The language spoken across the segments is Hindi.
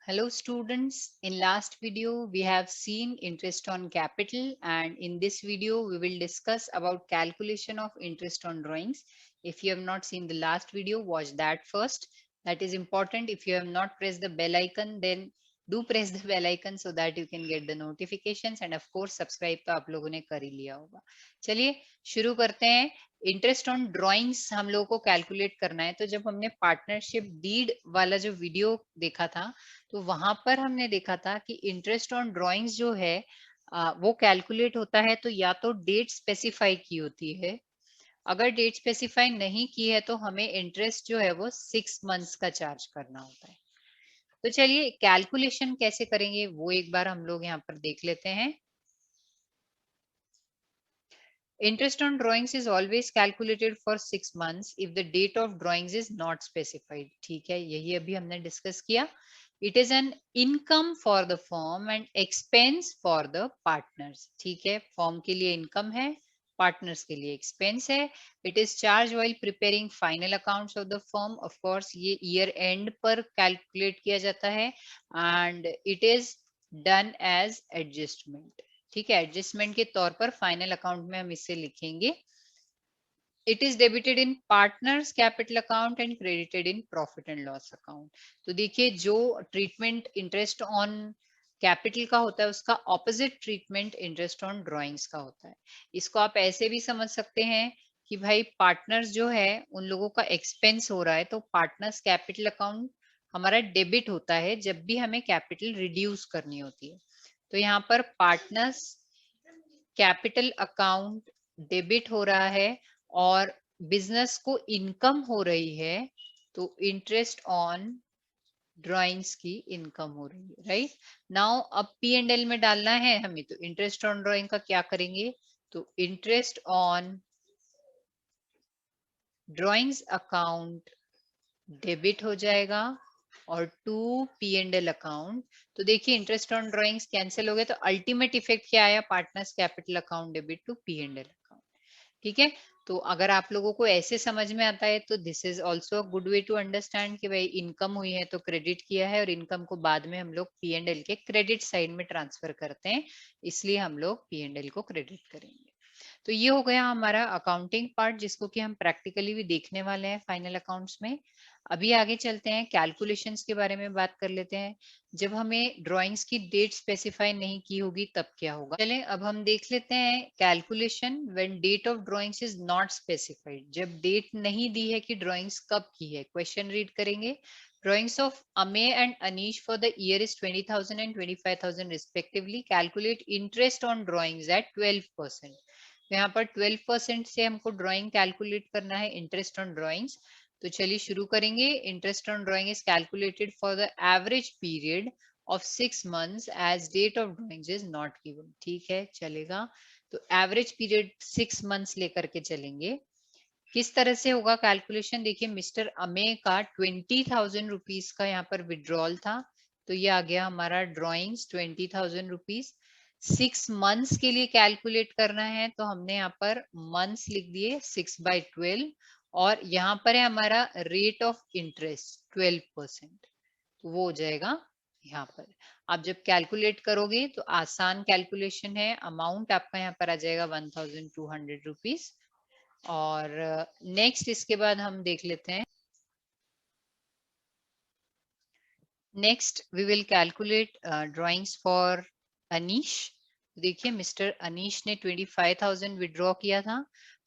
Hello students, in last video we have seen interest on capital, and in this video we will discuss about calculation of interest on drawings. If you have not seen the last video, watch that first. That is important. If you have not pressed the bell icon, then do press the bell icon so that you can get the notifications, and of course subscribe तो आप लोगों ने कर ही लिया होगा. चलिए शुरू करते हैं. इंटरेस्ट ऑन ड्राइंग्स हम लोगों को कैलकुलेट करना है. तो जब हमने पार्टनरशिप डीड वाला जो वीडियो देखा था, तो वहां पर हमने देखा था कि इंटरेस्ट ऑन ड्राइंग्स जो है वो कैलकुलेट होता है तो या तो डेट स्पेसिफाई की होती है. अगर डेट स्पेसिफाई नहीं की है तो हमें इंटरेस्ट जो है वो 6 मंथ्स का चार्ज करना होता है. तो चलिए कैलकुलेशन कैसे करेंगे वो एक बार हम लोग यहाँ पर देख लेते हैं. Interest on drawings is always calculated for 6 months if the date of drawings is not specified. ठीक है, यही अभी हमने डिस्कस किया. It is an income for the firm and expense for the partners. ठीक है, फॉर्म के लिए इनकम है, पार्टनर्स के लिए एक्सपेंस है. It is charge while preparing final accounts of the firm. Of course ये ईयर एंड पर कैलकुलेट किया जाता है and it is done as adjustment. ठीक है, एडजस्टमेंट के तौर पर फाइनल अकाउंट में हम इसे लिखेंगे. It is debited in partners capital account and credited in profit and loss account. तो देखिए जो ट्रीटमेंट इंटरेस्ट ऑन कैपिटल का होता है उसका opposite treatment interest on drawings का होता है. इसको आप ऐसे भी समझ सकते हैं कि भाई पार्टनर्स जो है उन लोगों का एक्सपेंस हो रहा है तो पार्टनर्स कैपिटल अकाउंट हमारा डेबिट होता है जब भी हमें कैपिटल रिड्यूस करनी होती है. तो यहाँ पर पार्टनर्स कैपिटल अकाउंट डेबिट हो रहा है और बिजनेस को इनकम हो रही है तो इंटरेस्ट ऑन ड्राइंग्स की इनकम हो रही है. राइट नाउ अब पी एंड एल में डालना है हमें, तो इंटरेस्ट ऑन ड्राइंग का क्या करेंगे, तो interest on drawings account debit हो जाएगा और to P and L account. तो देखिए इंटरेस्ट ऑन ड्राइंग्स कैंसिल हो गए तो अल्टीमेट इफेक्ट क्या आया, partners capital account debit to P and L account. ठीक है, तो अगर आप लोगों को ऐसे समझ में आता है तो this is also a good way to understand कि भाई इनकम हुई है तो क्रेडिट किया है और इनकम को बाद में हम लोग पी एंड एल के क्रेडिट साइड में ट्रांसफर करते हैं, इसलिए हम लोग पी एंड एल को क्रेडिट करेंगे. तो ये हो गया हमारा अकाउंटिंग पार्ट जिसको कि हम प्रैक्टिकली भी देखने वाले हैं फाइनल अकाउंट्स में. अभी आगे चलते हैं, कैलकुलेशंस के बारे में बात कर लेते हैं. जब हमें ड्राइंग्स की डेट स्पेसिफाई नहीं की होगी तब क्या होगा. चलें अब हम देख लेते हैं calculation when date of drawings is not specified. जब डेट नहीं दी है कि ड्राइंग्स कब की है, क्वेश्चन रीड करेंगे. Drawings of Amey and Anish for the year is 20,000 and 25,000 respectively. Calculate interest on drawings at 12%. तो यहाँ पर 12% से हमको ड्राइंग कैलकुलेट करना है इंटरेस्ट ऑन ड्राइंग्स. तो चलिए शुरू करेंगे. Interest on drawing is calculated for the average period of 6 months as date of drawings is not given. ठीक है चलेगा, तो एवरेज पीरियड 6 months लेकर के चलेंगे. किस तरह से होगा कैलकुलेशन, देखिए मिस्टर अमे का 20,000 रुपीज का यहाँ पर विड्रॉल था तो ये आ गया हमारा ड्राइंग्स 20,000 रुपीज. 6 months के लिए कैलकुलेट करना है तो हमने यहाँ पर मंथ्स लिख दिए 6/12 और यहाँ पर है हमारा रेट ऑफ इंटरेस्ट 12%, तो वो हो जाएगा यहाँ पर. आप जब कैलकुलेट करोगे तो आसान कैलकुलेशन है. अमाउंट आपका यहाँ पर आ जाएगा 1,200 रुपीज. और नेक्स्ट इसके बाद हम देख लेते हैं. Next we will calculate drawings for Anish. देखिए मिस्टर अनीश ने 25,000 विड्रॉ किया था.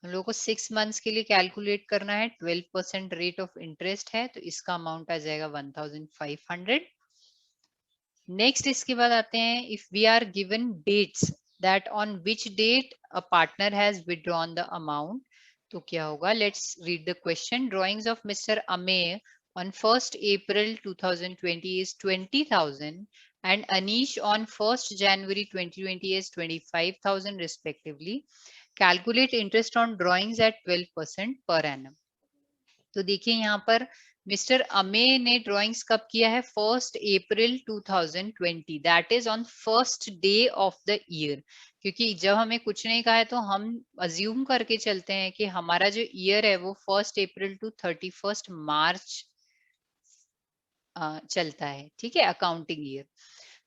हम लोगों को 6 months के लिए कैलकुलेट करना है. 12% रेट ऑफ इंटरेस्ट है तो इसका अमाउंट आ जाएगा 1,500. नेक्स्ट इसके बाद आते हैं, if we are given dates that on which date a partner has withdrawn the amount, तो क्या होगा. Let's read the question. Drawings of mister अमे on 1st April 2020 is 20,000 and Anish on 1st January 2020 is 25,000 respectively. Calculate interest on drawings at 12% per annum. तो देखिए यहाँ पर मिस्टर अमे ने ड्राइंग्स कब किया है, 1st April 2020, that is on first day of the year. क्योंकि जब हमें कुछ नहीं कहा है तो हम अज्यूम करके चलते हैं कि हमारा जो ईयर है वो 1st April to 31st March चलता है, ठीक है, अकाउंटिंग ईयर।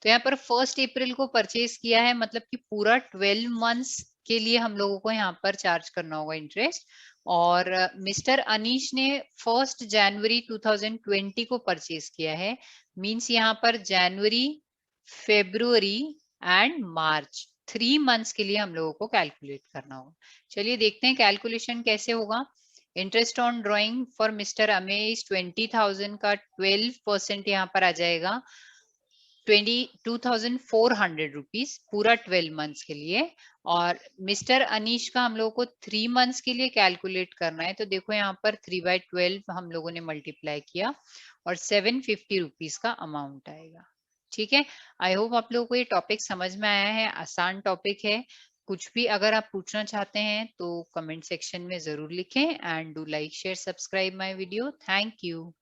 तो यहाँ पर 1 अप्रैल को परचेज किया है, मतलब कि पूरा 12 मंथ्स के लिए हम लोगों को यहाँ पर चार्ज करना होगा इंटरेस्ट। और मिस्टर अनीश ने 1 जनवरी 2020 को परचेज किया है, मींस यहाँ पर जनवरी, फेब्रुअरी एंड मार्च 3 मंथ्स के लिए हम लोगों को कैलकुलेट करना होगा। चलिए देखते हैं कैलकुलेशन कैसे होगा। Interest on drawing for mister अमे इज 20,000 का 12% यहाँ पर आ जाएगा 22,400 रुपीज पूरा 12 मंथ्स के लिए। और मिस्टर अनीश का हम लोगों को 3 मंथ्स के लिए कैलकुलेट करना है, तो देखो यहाँ पर 3/12 हम लोगों ने मल्टीप्लाई किया और 750 रुपीज का अमाउंट आएगा। ठीक है, आई होप आप लोगों को ये टॉपिक समझ में आया है, आसान टॉपिक है। कुछ भी अगर आप पूछना चाहते हैं तो कमेंट सेक्शन में जरूर लिखें, and do like share subscribe my video. Thank you.